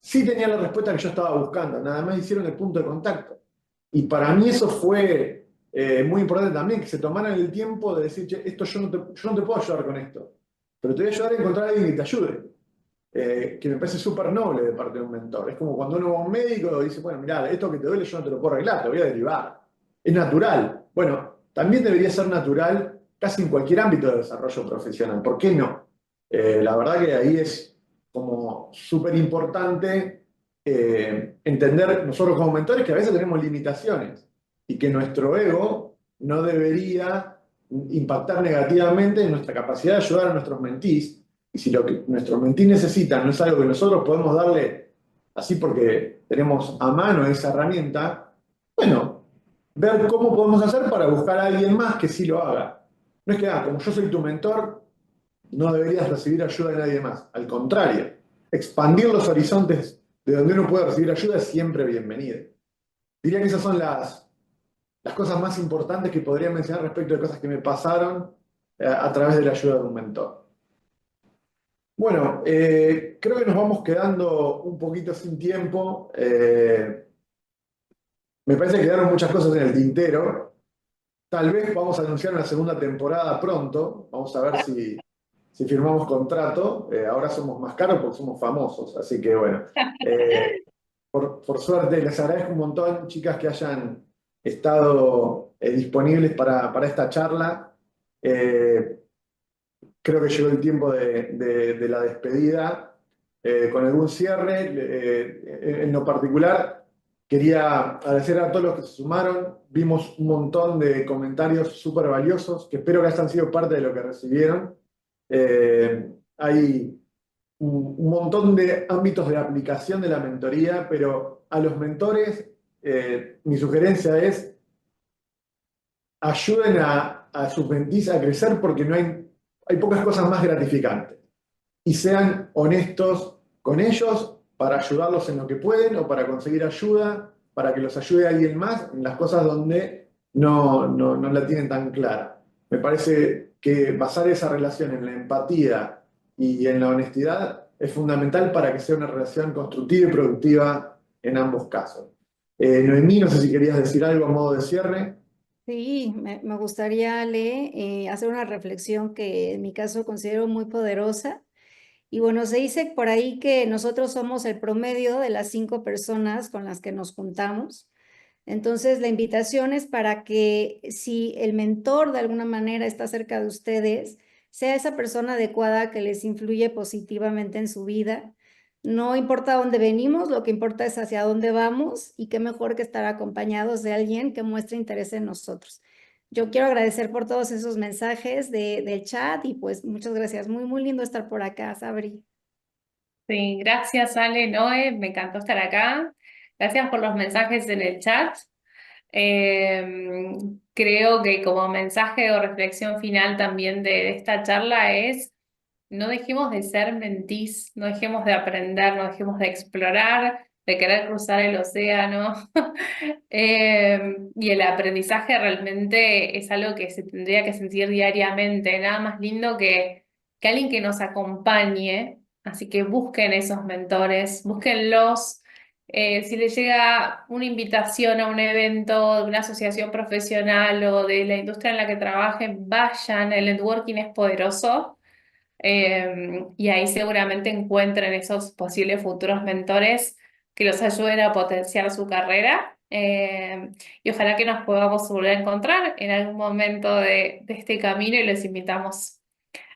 sí tenía la respuesta que yo estaba buscando, nada más hicieron el punto de contacto. Y para mí eso fue muy importante también, que se tomaran el tiempo de decir, che, esto yo no te puedo ayudar con esto, pero te voy a ayudar a encontrar a alguien que te ayude, que me parece súper noble de parte de un mentor. Es como cuando uno va a un médico y dice, bueno, mirá, esto que te duele yo no te lo puedo arreglar, te voy a derivar. Es natural. Bueno, también debería ser natural casi en cualquier ámbito de desarrollo profesional. ¿Por qué no? La verdad que ahí es como súper importante entender nosotros como mentores que a veces tenemos limitaciones y que nuestro ego no debería impactar negativamente en nuestra capacidad de ayudar a nuestros mentees. Y si lo que nuestros mentees necesitan no es algo que nosotros podemos darle así porque tenemos a mano esa herramienta, bueno, ver cómo podemos hacer para buscar a alguien más que sí lo haga. No es que, como yo soy tu mentor, no deberías recibir ayuda de nadie más. Al contrario, expandir los horizontes de donde uno puede recibir ayuda es siempre bienvenido. Diría que esas son las cosas más importantes que podría mencionar respecto de cosas que me pasaron a través de la ayuda de un mentor. Bueno, creo que nos vamos quedando un poquito sin tiempo. Me parece que quedaron muchas cosas en el tintero. Tal vez vamos a anunciar una segunda temporada pronto. Vamos a ver si firmamos contrato. Ahora somos más caros porque somos famosos. Así que bueno, por suerte les agradezco un montón, chicas, que hayan estado disponibles para esta charla. Creo que llegó el tiempo de la despedida. Con algún cierre, en lo particular, quería agradecer a todos los que se sumaron. Vimos un montón de comentarios súper valiosos que espero que hayan sido parte de lo que recibieron. Hay un montón de ámbitos de aplicación de la mentoría, pero a los mentores, mi sugerencia es ayuden a sus mentees a crecer porque no hay pocas cosas más gratificantes. Y sean honestos con ellos para ayudarlos en lo que pueden o para conseguir ayuda, para que los ayude alguien más en las cosas donde no la tienen tan clara. Me parece que basar esa relación en la empatía y en la honestidad es fundamental para que sea una relación constructiva y productiva en ambos casos. Noemí, no sé si querías decir algo a modo de cierre. Sí, me gustaría, Ale, hacer una reflexión que en mi caso considero muy poderosa. Y bueno, se dice por ahí que nosotros somos el promedio de las 5 personas con las que nos juntamos. Entonces, la invitación es para que si el mentor de alguna manera está cerca de ustedes, sea esa persona adecuada que les influye positivamente en su vida. No importa dónde venimos, lo que importa es hacia dónde vamos y qué mejor que estar acompañados de alguien que muestre interés en nosotros. Yo quiero agradecer por todos esos mensajes del chat y pues muchas gracias. Muy, muy lindo estar por acá, Sabri. Sí, gracias Ale, Noé, me encantó estar acá. Gracias por los mensajes en el chat. Creo que como mensaje o reflexión final también de esta charla es no dejemos de ser mentís, no dejemos de aprender, no dejemos de explorar, de querer cruzar el océano. Y el aprendizaje realmente es algo que se tendría que sentir diariamente, nada más lindo que alguien que nos acompañe. Así que busquen esos mentores, búsquenlos. Si les llega una invitación a un evento de una asociación profesional o de la industria en la que trabajen, vayan, el networking es poderoso. Y ahí seguramente encuentren esos posibles futuros mentores que los ayuden a potenciar su carrera. Y ojalá que nos podamos volver a encontrar en algún momento de este camino y los invitamos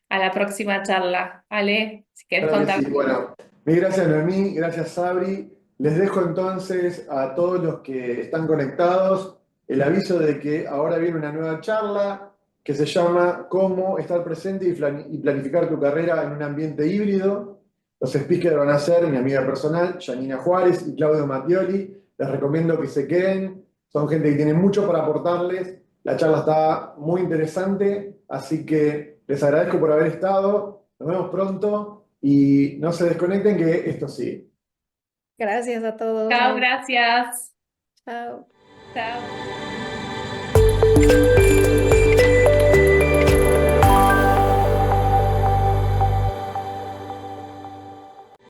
a la próxima charla. Ale, si quieres Claro que contar. sí. Bueno, mil gracias Noemí, gracias Sabri. Les dejo entonces a todos los que están conectados el aviso de que ahora viene una nueva charla que se llama Cómo estar presente y planificar tu carrera en un ambiente híbrido. Los speakers van a ser mi amiga personal, Janina Juárez y Claudio Mattioli. Les recomiendo que se queden. Son gente que tiene mucho para aportarles. La charla está muy interesante, así que les agradezco por haber estado. Nos vemos pronto y no se desconecten que esto sigue. Gracias a todos. Chao, gracias. Chao. Chao.